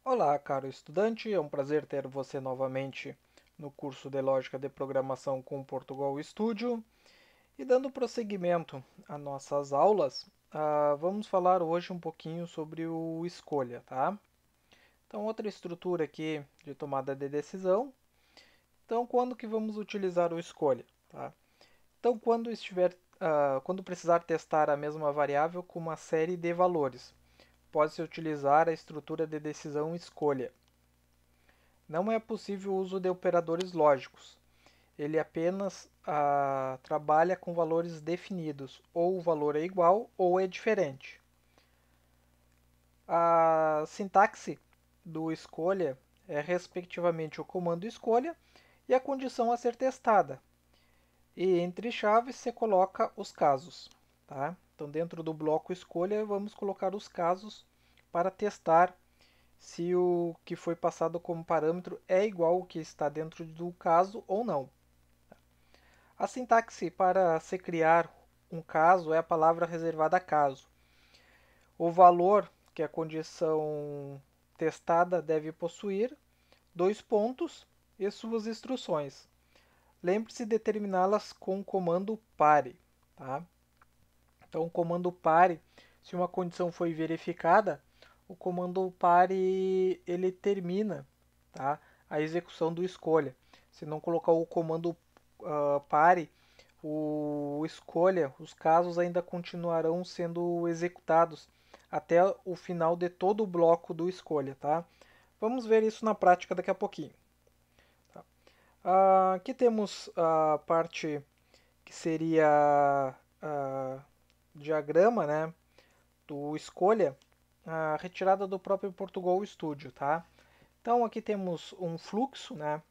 Olá, caro estudante, é um prazer ter você novamente no curso de Lógica de Programação com Portugal Studio. E dando prosseguimento às nossas aulas, vamos falar hoje um pouquinho sobre o escolha, tá? Então, outra estrutura aqui de tomada de decisão. Então, quando que vamos utilizar o escolha, tá? Então, quando precisar testar a mesma variável com uma série de valores, pode-se utilizar a estrutura de decisão escolha. Não é possível o uso de operadores lógicos. Ele apenas trabalha com valores definidos, ou o valor é igual ou é diferente. A sintaxe do escolha é respectivamente o comando escolha e a condição a ser testada. E entre chaves você coloca os casos. Tá? Então, dentro do bloco escolha, vamos colocar os casos para testar se o que foi passado como parâmetro é igual ao que está dentro do caso ou não. A sintaxe para se criar um caso é a palavra reservada a caso. O valor que a condição testada deve possuir, dois pontos e suas instruções. Lembre-se de determiná-las com o comando pare. Tá? Então, o comando pare, se uma condição foi verificada, o comando pare ele termina, tá, a execução do escolha. Se não colocar o comando pare, o escolha, os casos ainda continuarão sendo executados até o final de todo o bloco do escolha, tá? Vamos ver isso na prática daqui a pouquinho. Tá? Aqui temos a parte que seria a diagrama, né, do escolha, retirada do próprio Portugal Studio, tá? Então aqui temos um fluxo, né?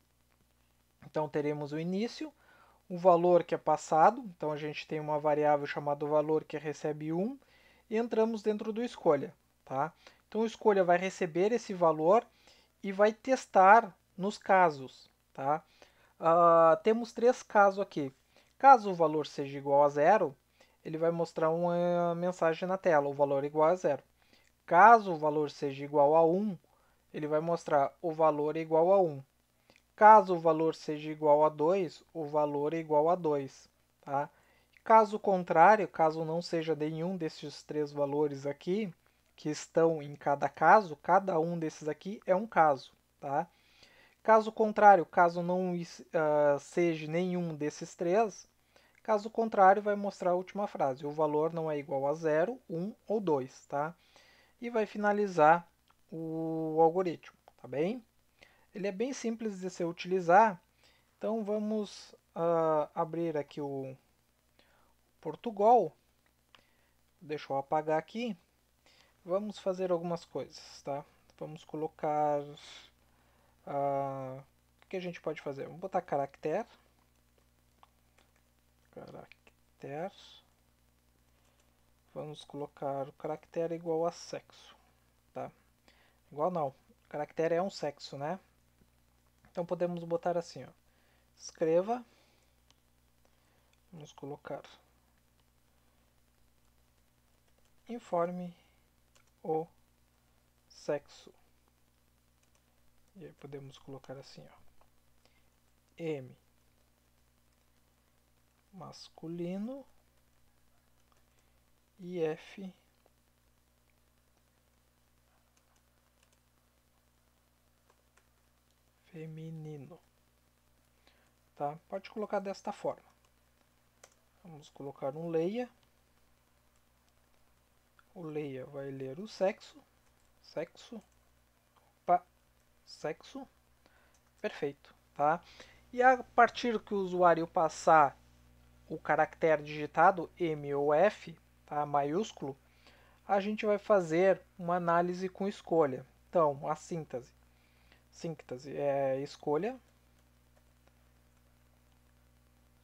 Então teremos o início, o valor que é passado, então a gente tem uma variável chamada valor que recebe 1 e entramos dentro do escolha, tá? Então o escolha vai receber esse valor e vai testar nos casos, tá? Temos três casos aqui. Caso o valor seja igual a zero, ele vai mostrar uma mensagem na tela, o valor é igual a zero. Caso o valor seja igual a 1, ele vai mostrar o valor é igual a 1. Caso o valor seja igual a 2, o valor é igual a 2. Tá? Caso contrário, caso não seja nenhum desses três valores aqui, que estão em cada um desses aqui é um caso. Tá? Caso contrário, caso não seja nenhum desses três, caso contrário, vai mostrar a última frase. O valor não é igual a 0, 1 ou 2. Tá? E vai finalizar o algoritmo. Tá bem? Ele é bem simples de se utilizar, então vamos abrir aqui o Portugal. Deixa eu apagar aqui. Vamos fazer algumas coisas, tá? Vamos colocar... o que a gente pode fazer? Vamos botar caractere. Caractere. Vamos colocar o caractere igual a sexo, tá? Igual não. O caractere é um sexo, né? Então podemos botar assim, ó. Escreva. Vamos colocar informe o sexo. E aí podemos colocar assim, ó. M masculino e F feminino. Tá? Pode colocar desta forma. Vamos colocar um leia. O leia vai ler o sexo. Sexo. Opa, sexo. Perfeito. Tá? E a partir que o usuário passar o caractere digitado, M ou F, tá? Maiúsculo, a gente vai fazer uma análise com escolha. Então, a síntese. Síntese é escolha.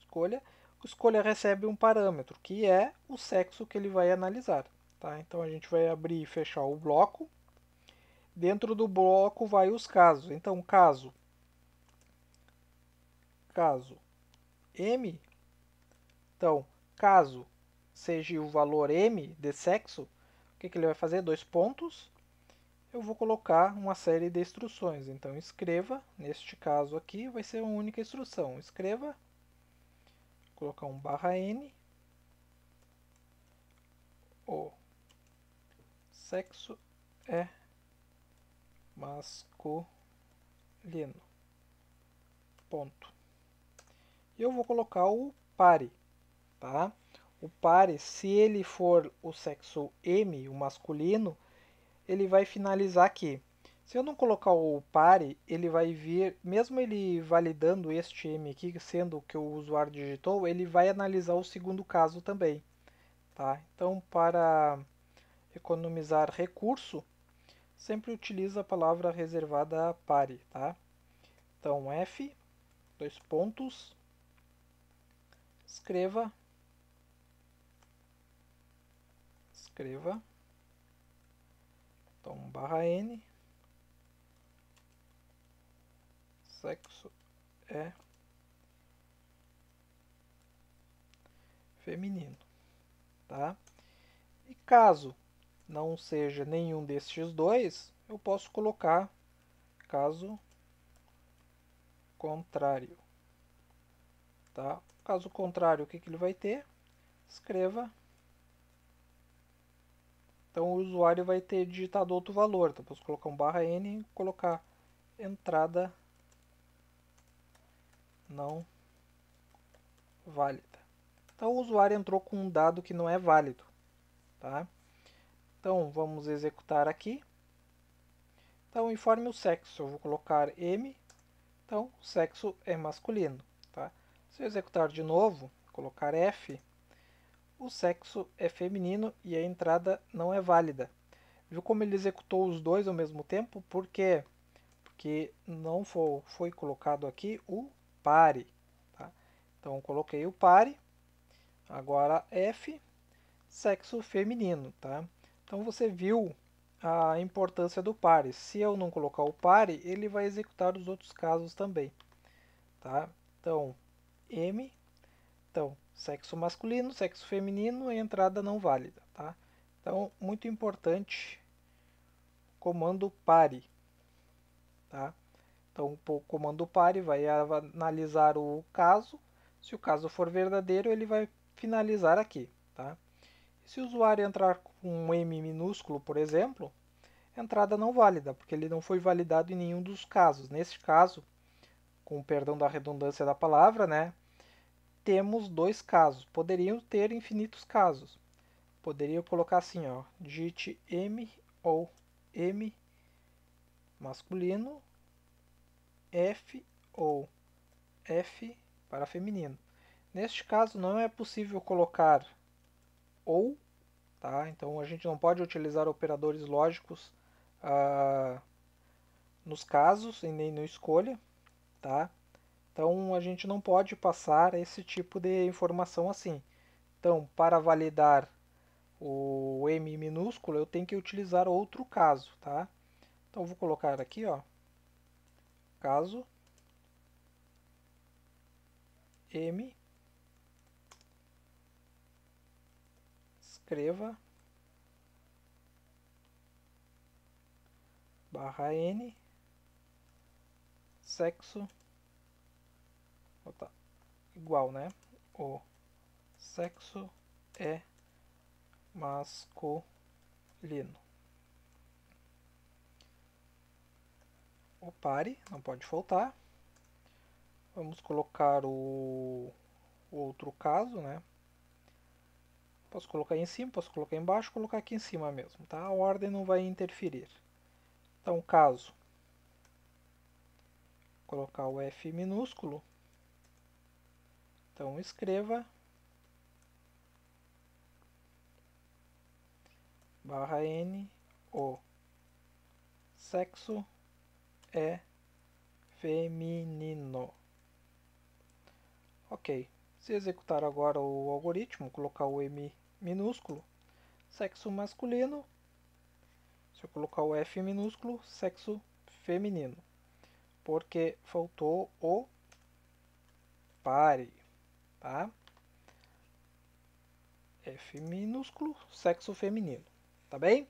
Escolha. O escolha recebe um parâmetro, que é o sexo que ele vai analisar. Tá? Então a gente vai abrir e fechar o bloco. Dentro do bloco vai os casos. Então, caso M, então, caso seja o valor M de sexo, o que ele vai fazer? Dois pontos. eu vou colocar uma série de instruções. Então, escreva, neste caso aqui, vai ser uma única instrução. Escreva, vou colocar um /n, o sexo é masculino. Ponto. E eu vou colocar o pare, tá? O pare, se ele for o sexo M, o masculino, ele vai finalizar aqui. Se eu não colocar o pare, ele vai vir, mesmo ele validando este M aqui, sendo o que o usuário digitou, ele vai analisar o segundo caso também, tá? Então, para economizar recurso, sempre utiliza a palavra reservada a pare, tá? Então, F, dois pontos, escreva, então, /n, sexo é feminino, tá? E caso não seja nenhum destes dois, eu posso colocar caso contrário, tá? Caso contrário, o que ele vai ter? Escreva. Então o usuário vai ter digitado outro valor. Então posso colocar um /n e colocar entrada não válida. Então o usuário entrou com um dado que não é válido, tá? Então vamos executar aqui. Então informe o sexo, eu vou colocar M, então o sexo é masculino, tá? Se eu executar de novo, colocar F, o sexo é feminino e a entrada não é válida. Viu como ele executou os dois ao mesmo tempo? Por quê? Porque não foi colocado aqui o pare, tá? Então coloquei o pare, agora F, sexo feminino, tá? Então você viu a importância do pare. Se eu não colocar o pare, ele vai executar os outros casos também, tá? Então, M, então, sexo masculino, sexo feminino e entrada não válida, tá? Então, muito importante, comando pare, tá? Então, o comando pare vai analisar o caso. Se o caso for verdadeiro, ele vai finalizar aqui, tá? Se o usuário entrar com um M minúsculo, por exemplo, entrada não válida, porque ele não foi validado em nenhum dos casos. Neste caso, com o perdão da redundância da palavra, né, temos dois casos. Poderiam ter infinitos casos. Poderia colocar assim, ó, digite M ou M masculino, F ou F para feminino. Neste caso, não é possível colocar ou, tá? Então a gente não pode utilizar operadores lógicos nos casos e nem no escolha, tá? Então a gente não pode passar esse tipo de informação assim. Então, para validar o M minúsculo, eu tenho que utilizar outro caso, tá? Então, eu vou colocar aqui, ó, caso M, escreva, /n, sexo, igual, né? O sexo é masculino. O pare, não pode faltar. Vamos colocar o outro caso, né? Posso colocar em cima, posso colocar embaixo, colocar aqui em cima mesmo, tá? A ordem não vai interferir. Então, caso, colocar o F minúsculo, então escreva /n, o sexo é feminino. Ok, se executar agora o algoritmo, colocar o M minúsculo, sexo masculino, se eu colocar o F minúsculo, sexo feminino, porque faltou o pare, tá? F minúsculo, sexo feminino, tá bem?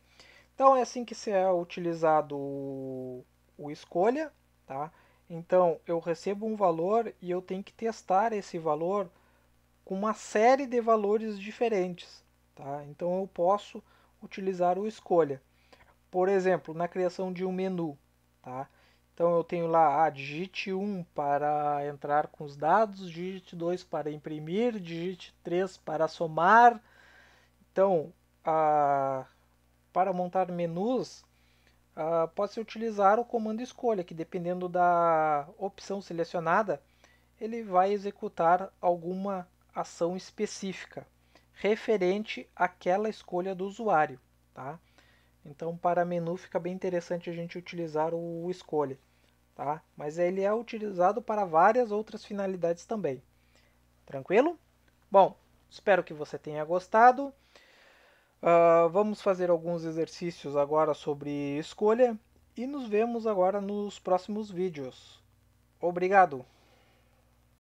Então é assim que se é utilizado o escolha, tá? Então eu recebo um valor e eu tenho que testar esse valor com uma série de valores diferentes, tá? Então eu posso utilizar o escolha. Por exemplo, na criação de um menu, tá? Então eu tenho lá, digite 1 para entrar com os dados, digite 2 para imprimir, digite 3 para somar. Então, para montar menus, pode-se utilizar o comando escolha, que dependendo da opção selecionada, ele vai executar alguma ação específica referente àquela escolha do usuário, tá? Então, para menu fica bem interessante a gente utilizar o escolha, tá? Mas ele é utilizado para várias outras finalidades também. Tranquilo? Bom, espero que você tenha gostado. Vamos fazer alguns exercícios agora sobre escolha e nos vemos agora nos próximos vídeos. Obrigado!